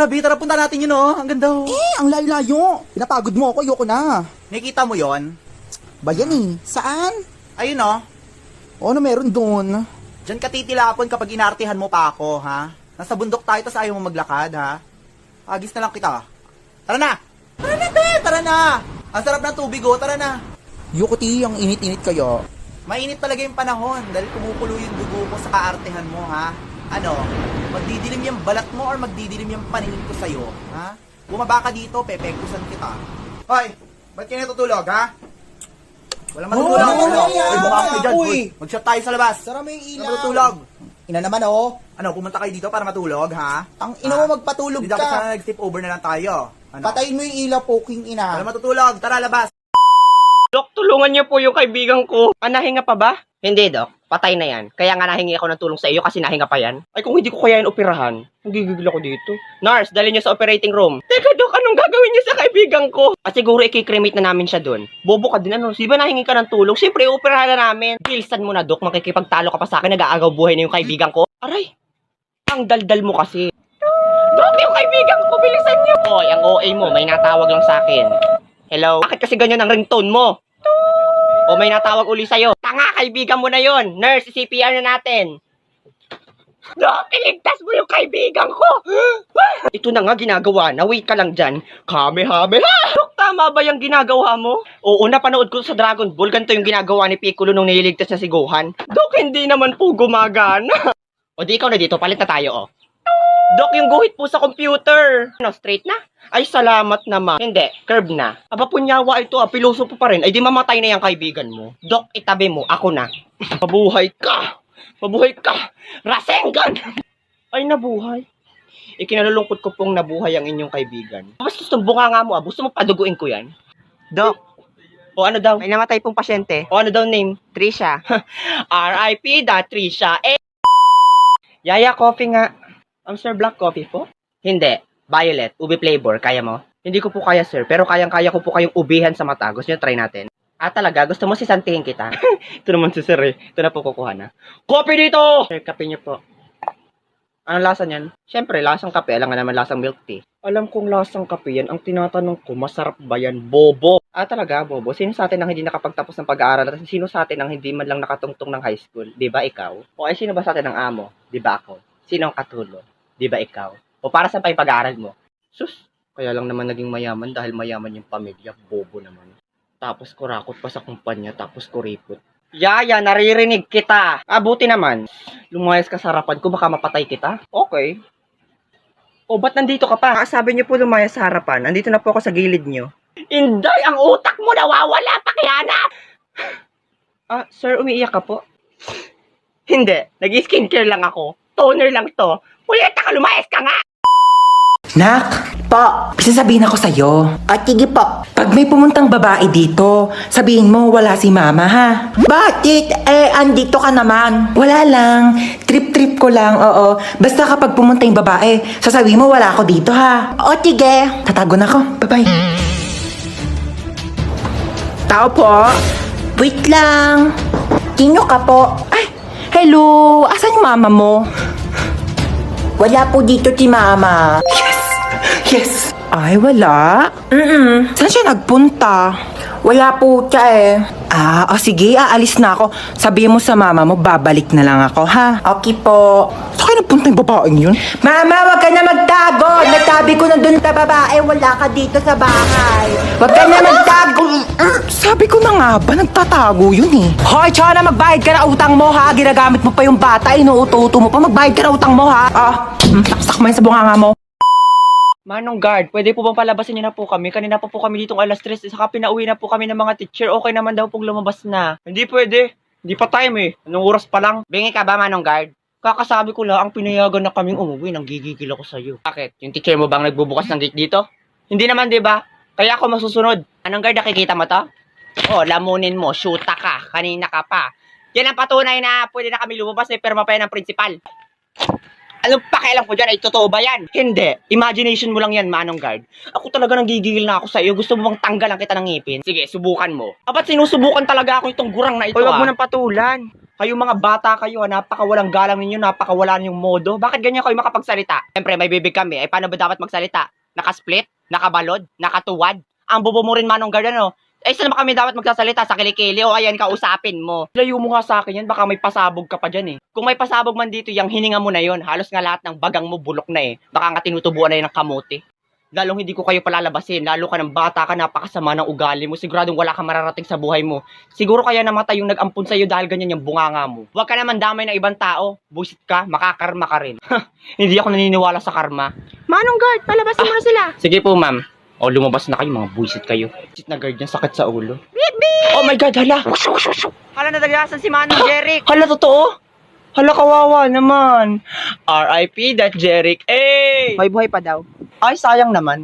Tara, B, tara, punta natin yun, oh. Ang ganda, oh. Ang layo-layo. Pinapagod mo ako, ayoko na. Nakikita mo yon? Ba yan eh? Saan? Ayun, oh. O, ano meron doon? Diyan ka titilapon kapag inartihan mo pa ako, ha? Nasa bundok tayo, tas ayaw mo maglakad, ha? Agis na lang kita. Tara na! Tara na, te! Tara na! Ang sarap ng tubig, oh. Tara na! Yukuti, ang init-init kayo. Mainit talaga yung panahon dahil kumukulo yung dugo ko sa kaartehan mo, ha? Ano? Magdidilim yung balat mo or magdidilim yung paningin ko sa'yo, ha? Bumaba ka dito, pepektusan kita. Hoy! Ba't kayo natutulog, ha? Walang matutulog. Uy, bumaba ka dyan. Uy, mag-shot tayo sa labas. Sara mo yung ilaw. Natutulog. Ina naman, oh. Ano, pumunta kayo dito para matulog, ha? Ang ina mo magpatulog Hindi dapat ka. sana nag-step over na lang tayo. Ano? Patayin mo yung ilaw, poking ina. Wala matutulog. Tara, labas. Dok, tulungan niyo po yung kaibigan ko. Nahinga pa ba? Hindi, Dok. Patay na yan. Kaya nga nahingi ako ng tulong sa iyo kasi nahinga pa yan. Ay, kung hindi ko kaya yan operahan, nagigigil ako dito. Nurse, dali niyo sa operating room. Teka, Dok, anong gagawin niyo sa kaibigan ko? At siguro ikikremate na namin siya doon. Bobo ka din, ano? Di ba nahingi ka ng tulong? Siyempre, operahan na namin. Pilsan mo na, Dok. Makikipagtalo ka pa sa akin. Nag-aagaw buhay na yung kaibigan ko. Aray, ang daldal mo kasi. Dok, yung kaibigan ko, bilisan niyo. Hoy, ang OA mo, may natawag lang sa akin. Hello? Bakit kasi ganyan ang ringtone mo? O may natawag uli sa'yo. Tanga, kaibigan mo na yon. Nurse, CPR na natin. Dok, iligtas mo yung kaibigan ko. Ito na nga ginagawa na. Wait ka lang dyan. Kamehameha. Dok, tama ba yung ginagawa mo? Oo, napanood ko sa Dragon Ball. Ganito yung ginagawa ni Piccolo nung nililigtas niya si Gohan. Dok, hindi naman po gumagana. O di ikaw na dito, palit na tayo, oh. Dok, yung guhit po sa computer. Ano, straight na? Ay, salamat naman. Hindi, curve na. Aba, punyawa ito, piloso po pa rin. Ay, di mamatay na yung kaibigan mo. Dok, itabi mo, ako na. Mabuhay ka! Mabuhay ka! Rasengan! Ay, nabuhay. Ikinalulungkot ko pong nabuhay ang inyong kaibigan. Mas gusto bunga nga mo, gusto mo paduguin ko yan? Dok, o ano daw? May namatay pong pasyente. O ano daw name? Trisha. R.I.P. Trisha. Yaya, coffee nga. Sir, black coffee po? Hindi. Violet. Ube flavor. Kaya mo? Hindi ko po kaya, sir. Pero kayang-kaya ko po kayong ubihan sa mata. Gusto nyo try natin? Talaga? Gusto mo sisantihin kita? Ito naman si sir eh. Ito na po kukuha na. Coffee dito! Sir, kape nyo po. Anong lasa niyan? Siyempre, lasang kape. Alam nga naman lasang milk tea. Alam kong lasang kape yan. Ang tinatanong ko, masarap ba yan? Bobo! Talaga, bobo? Sino sa atin ang hindi nakapagtapos ng pag-aaral? At sino sa atin ang hindi man lang nakatungtong ng high school? Di ba ikaw? O ay sino ba sa atin ang amo? Di ba ako? Sino ang katulong? Di ba ikaw? O para saan pa yung pag-aaral mo? Sus, kaya lang naman naging mayaman dahil mayaman yung pamilya. Bobo naman. Tapos kurakot pa sa kumpanya, tapos kuripot. Yaya, naririnig kita. Buti naman. Lumayas ka sa harapan ko, baka mapatay kita. Okay. O, ba't nandito ka pa? Sabi niyo po lumayas sa harapan. Nandito na po ako sa gilid niyo. Inday, ang utak mo nawawala, pakihanap! Sir, umiiyak ka po? Hindi, nag-skincare lang ako. Toner lang to. Pulita ka, lumayas ka nga! Nak, po, sasabihin ako sa'yo. Sige po. Pag may pumuntang babae dito, sabihin mo wala si mama ha. Bakit? Andito ka naman. Wala lang, trip-trip ko lang, oo. Basta kapag pumunta yung babae, sasabihin mo wala ako dito ha. O, sige. Tatago na ako, bye-bye. Tao po. Wait lang. Sino ka po? Ay, hello, asan yung mama mo? Wala po dito si mama. Yes. Ay, wala. Saan siya nagpunta? Wala po siya eh. Sige, aalis na ako. Sabihin mo sa mama mo, babalik na lang ako, ha? Okay po. Saan kayo nagpunta yung babaeng yun? Mama, wag ka na magtago. Natabi ko na dun sa babae. Wala ka dito sa bahay. Wag ka na magtago. Sabi ko na nga ba, nagtatago yun eh. Hoy, Chana, magbayad ka na utang mo, ha? Ginagamit mo pa yung bata, inuuto-uto mo pa. Magbayad ka na utang mo, ha? Taksak mo yun sa bunganga mo. Manong guard, pwede po bang palabasin niyo na po kami? Kanina pa po kami ditong alas 3, saka pinauwi na po kami ng mga teacher. Okay naman daw pong lumabas na. Hindi pwede. Hindi pa time eh. Anong oras pa lang? Bingi ka ba, Manong guard? Kakasabi ko lang, ang pinayagan na kaming umuwi, nang gigigil ako sa'yo. Bakit? Yung teacher mo bang nagbubukas ng gate dito? Hindi naman, di ba? Kaya ako masusunod. Manong guard, nakikita mo to? Lamunin mo, shoota ka. Kanina ka pa. Yan ang patunay na pwede na kami lumabas, may perma pa yan ng principal. Anong pakialam ko dyan? Ay, totoo ba yan? Hindi. Imagination mo lang yan, Manong guard. Ako talaga nanggigigil na ako sa iyo. Gusto mo bang tanggalan kita ng ngipin? Sige, subukan mo. Ba't sinusubukan talaga ako itong gurang na ito, Huwag mo nang patulan. Kayong mga bata kayo, napakawalang galang ninyo, napakawala ninyong modo. Bakit ganyan kayo makapagsalita? Siyempre, may bibig kami. Ay, paano ba dapat magsalita? Nakasplit? Nakabalod? Nakatuwad? Ang bobo mo rin, Manong Guard, ano? Ay, saan ba kami dapat magsasalita? Sa kilikili o ayan, kausapin mo. Layo mo nga sa akin yan, baka may pasabog ka pa dyan eh. Kung may pasabog man dito, yung hininga mo na yon. Halos nga lahat ng bagang mo bulok na eh. Baka nga tinutubuan na yun ng kamote. Lalong hindi ko kayo palalabasin, lalo ka ng bata ka, napakasama ng ugali mo, siguradong wala kang mararating sa buhay mo. Siguro kaya namatay yung nag-ampun sa'yo dahil ganyan yung bunganga mo. Huwag ka naman damay ng ibang tao, busit ka, makakarma ka rin. Hindi ako naniniwala sa karma. Manong Guard, palabasin mo na sila. Sige po, ma'am. O, lumabas na kayo, mga buisit kayo. Buisit na guard yan, sakit sa ulo. Oh my God, hala! Hala, nadagasan si Manong Jeric! Hala, totoo? Hala, kawawa naman. R.I.P. that Jeric. May buhay pa daw. Ay, sayang naman.